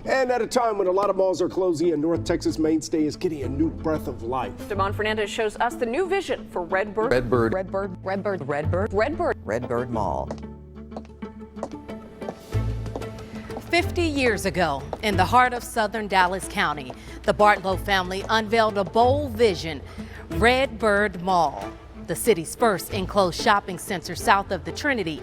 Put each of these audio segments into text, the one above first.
And at a time when a lot of malls are closing, a North Texas mainstay is getting a new breath of life. Damon Fernandez shows us the new vision for Redbird. Redbird Mall. 50 years ago, in the heart of southern Dallas County, the Bartlow family unveiled a bold vision, Redbird Mall, the city's first enclosed shopping center south of the Trinity.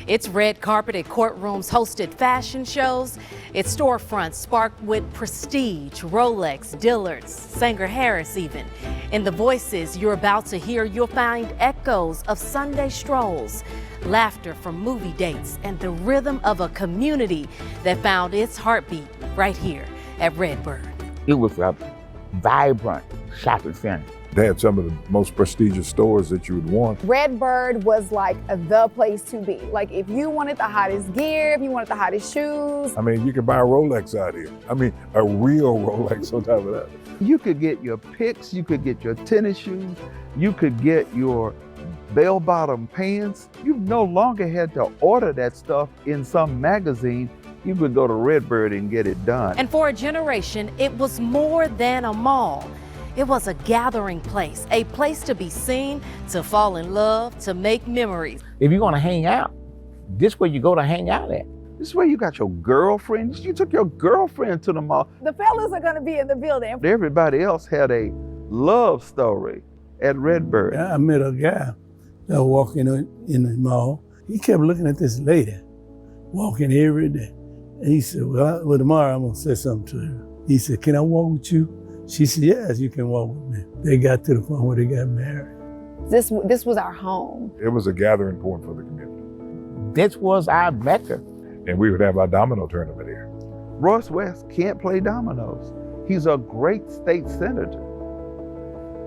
Its red carpeted courtrooms hosted fashion shows. Its storefronts sparked with prestige, Rolex, Dillard's, Sanger Harris even. In the voices you're about to hear, you'll find echoes of Sunday strolls, laughter from movie dates, and the rhythm of a community that found its heartbeat right here at Redbird. It was a vibrant shopping center. They had some of the most prestigious stores that you would want. Redbird was like the place to be. Like if you wanted the hottest gear, if you wanted the hottest shoes. I mean, you could buy a Rolex out here. I mean, a real Rolex on top of that. You could get your picks, you could get your tennis shoes, you could get your bell-bottom pants. You no longer had to order that stuff in some magazine. You could go to Redbird and get it done. And for a generation, it was more than a mall. It was a gathering place, a place to be seen, to fall in love, to make memories. If you're gonna hang out, this is where you go to hang out at. This is where you got your girlfriend. You took your girlfriend to the mall. The fellas are gonna be in the building. Everybody else had a love story at Redbird. I met a guy that was walking in the mall. He kept looking at this lady walking every day. And he said, well, tomorrow I'm gonna say something to her. He said, can I walk with you? She said, yes, you can walk with me. They got to the point where they got married. This was our home. It was a gathering point for the community. This was our Mecca. And we would have our domino tournament here. Royce West can't play dominoes. He's a great state senator.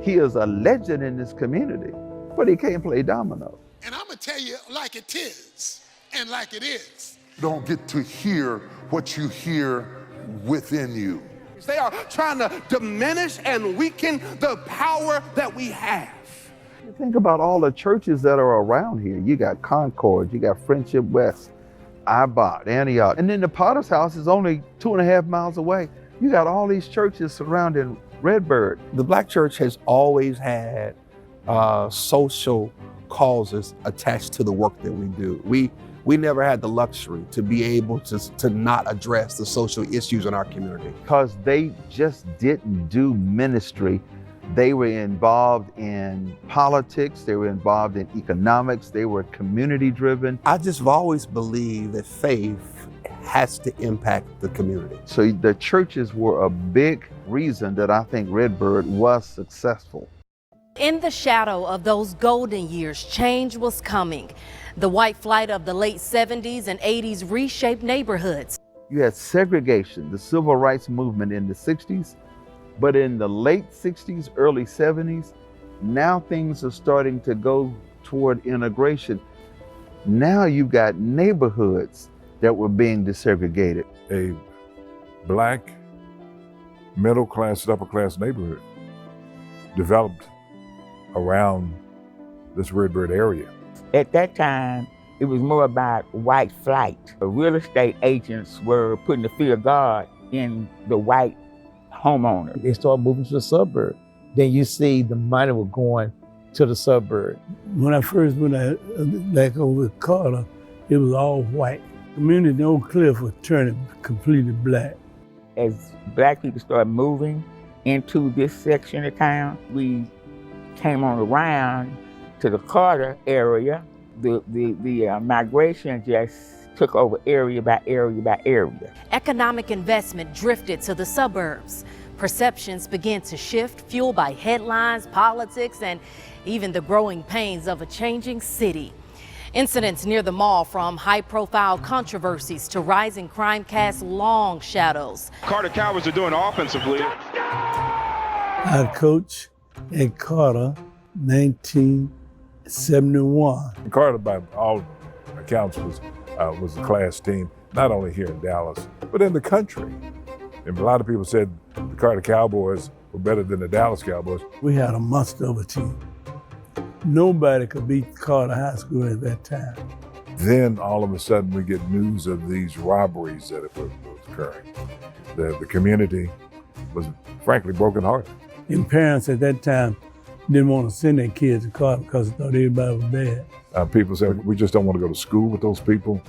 He is a legend in this community, but he can't play dominoes. And I'm gonna tell you like it is and like it is. You don't get to hear what you hear within you. They are trying to diminish and weaken the power that we have. Think about all the churches that are around here. You got Concord, you got Friendship West, Ibot, Antioch. And then the Potter's House is only 2.5 miles away. You got all these churches surrounding Redbird. The Black church has always had social causes attached to the work that we do. We never had the luxury to be able to not address the social issues in our community. Because they just didn't do ministry. They were involved in politics, they were involved in economics, they were community driven. I just have always believed that faith has to impact the community. So the churches were a big reason that I think Redbird was successful. In the shadow of those golden years, change was coming. The white flight of the late 70s and 80s reshaped neighborhoods. You had segregation, the civil rights movement in the 60s, but in the late 60s, early 70s, now things are starting to go toward integration. Now you've got neighborhoods that were being desegregated. A black, middle class, upper class neighborhood developed around this Redbird area. At that time, it was more about white flight. The real estate agents were putting the fear of God in the white homeowner. They started moving to the suburb. Then you see the money was going to the suburb. When I first went back over with Carter, it was all white. Community in Oak Cliff was turning completely black. As black people started moving into this section of town, we came on around to the Carter area. The migration just took over area by area by area. Economic investment drifted to the suburbs. Perceptions began to shift, fueled by headlines, politics, and even the growing pains of a changing city. Incidents near the mall, from high-profile controversies to rising crime, cast long shadows. Carter Cowards are doing offensively. I coached at Carter 1971. Carter, by all accounts, was a class team, not only here in Dallas, but in the country. And a lot of people said the Carter Cowboys were better than the Dallas Cowboys. We had a monster of a team. Nobody could beat Carter High School at that time. Then all of a sudden we get news of these robberies that were occurring. The community was frankly brokenhearted. And parents at that time didn't want to send their kids to Carter because they thought everybody was bad. People said, we just don't want to go to school with those people.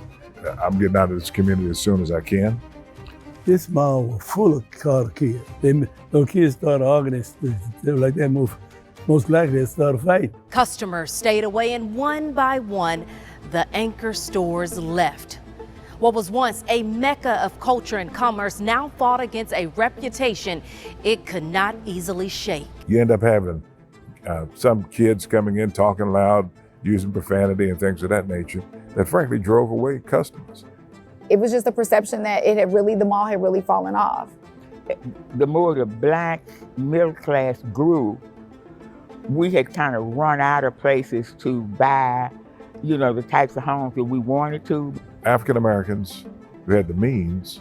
I'm getting out of this community as soon as I can. This mall was full of Carter kids. Those kids started arguing. They were like that. Most likely they started fighting. Customers stayed away, and one by one, the anchor stores left. What was once a mecca of culture and commerce now fought against a reputation it could not easily shake. You end up having some kids coming in talking loud, using profanity and things of that nature that frankly drove away customers. It was just a perception that the mall had really fallen off. The more the black middle class grew, we had kind of run out of places to buy, the types of homes that we wanted to. African Americans who had the means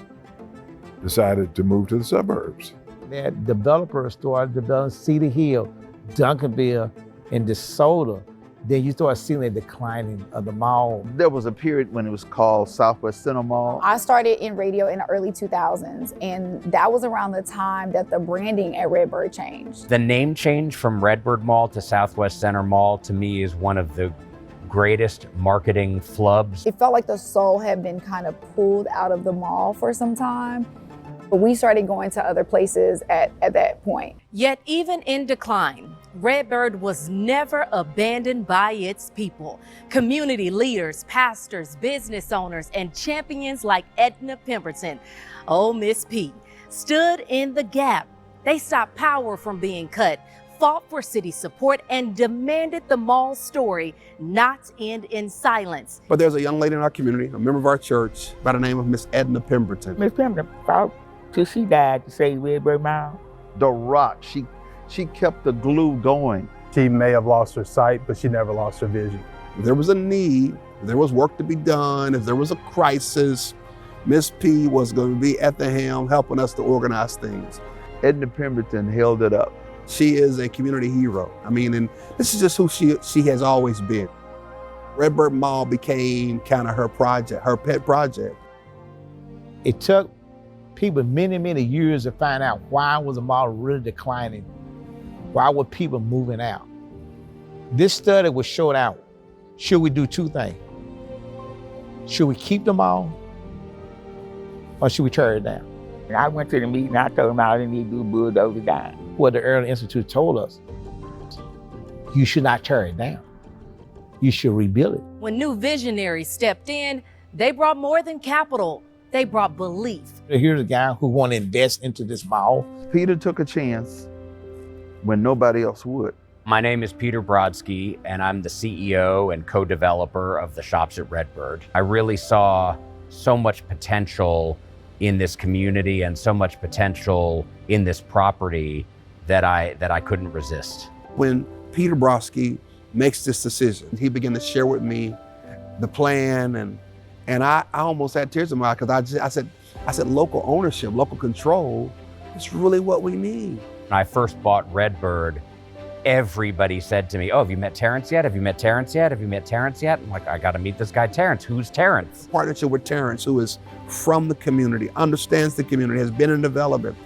decided to move to the suburbs. That developers started developing Cedar Hill, Duncanville, and DeSoto. Then you start seeing the declining of the mall. There was a period when it was called Southwest Center Mall. I started in radio in the early 2000s, and that was around the time that the branding at Redbird changed. The name change from Redbird Mall to Southwest Center Mall, to me, is one of the greatest marketing flubs. It felt like the soul had been kind of pulled out of the mall for some time. But we started going to other places at that point. Yet even in decline, Redbird was never abandoned by its people. Community leaders, pastors, business owners, and champions like Edna Pemberton, Miss P, stood in the gap. They stopped power from being cut, fought for city support, and demanded the mall's story not end in silence. But there's a young lady in our community, a member of our church, by the name of Miss Edna Pemberton. Miss Pemberton fought till she died to save Redbird Mall. The Rock, she kept the glue going. She may have lost her sight, but she never lost her vision. If there was a need, if there was work to be done, if there was a crisis, Miss P was going to be at the helm helping us to organize things. Edna Pemberton held it up. She is a community hero. And this is just who she has always been. Redbird Mall became kind of her project, her pet project. It took people many, many years to find out why was the mall really declining. Why were people moving out? This study was showed out. Should we do two things? Should we keep the mall or should we tear it down? And I went to the meeting, I told them all they need to do is bulldoze it down. What the Early Institute told us, you should not tear it down. You should rebuild it. When new visionaries stepped in, they brought more than capital. They brought belief. Here's a guy who want to invest into this mall. Peter took a chance when nobody else would. My name is Peter Brodsky, and I'm the CEO and co-developer of the shops at Redbird. I really saw so much potential in this community and so much potential in this property that I couldn't resist. When Peter Brodsky makes this decision, he began to share with me the plan, and I almost had tears in my eyes because I said local ownership, local control is really what we need. When I first bought Redbird, everybody said to me, "Oh, have you met Terrence yet? Have you met Terrence yet? Have you met Terrence yet?" I'm like, I got to meet this guy, Terrence. Who's Terrence? Partnership with Terrence, who is from the community, understands the community, has been in development.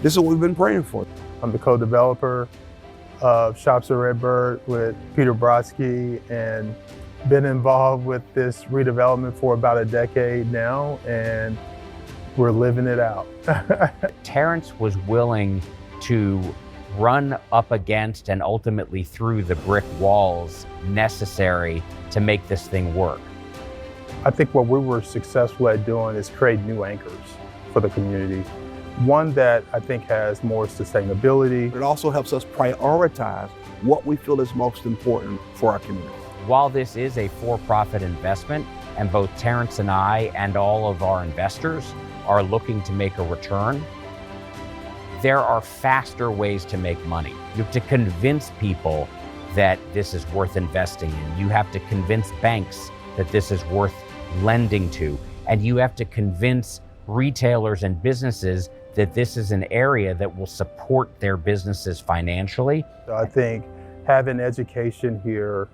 This is what we've been praying for. I'm the co-developer of Shops at Redbird with Peter Brodsky, and been involved with this redevelopment for about a decade now, and we're living it out. Terrence was willing to run up against and ultimately through the brick walls necessary to make this thing work. I think what we were successful at doing is create new anchors for the community. One that I think has more sustainability. It also helps us prioritize what we feel is most important for our community. While this is a for-profit investment, and both Terrence and I and all of our investors are looking to make a return, there are faster ways to make money. You have to convince people that this is worth investing in. You have to convince banks that this is worth lending to. And you have to convince retailers and businesses that this is an area that will support their businesses financially. So I think having education here,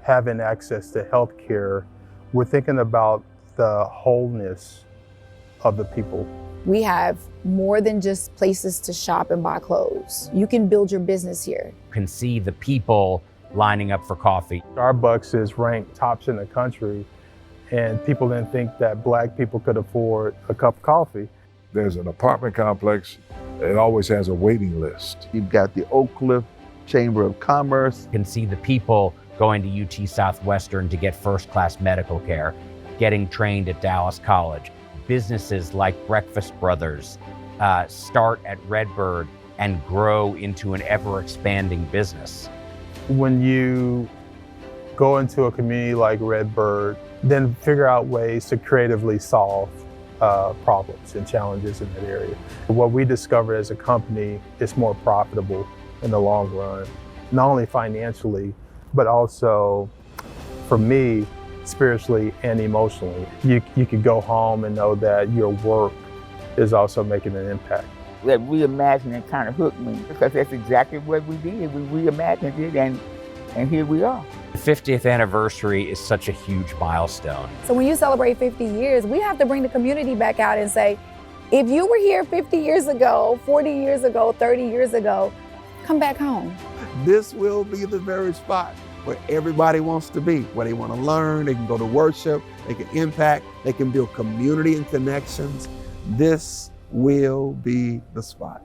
having access to healthcare, we're thinking about the wholeness of the people. We have more than just places to shop and buy clothes. You can build your business here. You can see the people lining up for coffee. Starbucks is ranked tops in the country, and people didn't think that Black people could afford a cup of coffee. There's an apartment complex. It always has a waiting list. You've got the Oak Cliff Chamber of Commerce. You can see the people going to UT Southwestern to get first-class medical care, getting trained at Dallas College. Businesses like Breakfast Brothers start at Redbird and grow into an ever-expanding business. When you go into a community like Redbird, then figure out ways to creatively solve problems and challenges in that area. What we discovered as a company is more profitable in the long run, not only financially, but also for me, spiritually and emotionally. You could go home and know that your work is also making an impact. That reimagining kind of hooked me, because that's exactly what we did. We reimagined it, and here we are. The 50th anniversary is such a huge milestone. So when you celebrate 50 years, we have to bring the community back out and say, if you were here 50 years ago, 40 years ago, 30 years ago, come back home. This will be the very spot where everybody wants to be, where they want to learn, they can go to worship, they can impact, they can build community and connections. This will be the spot.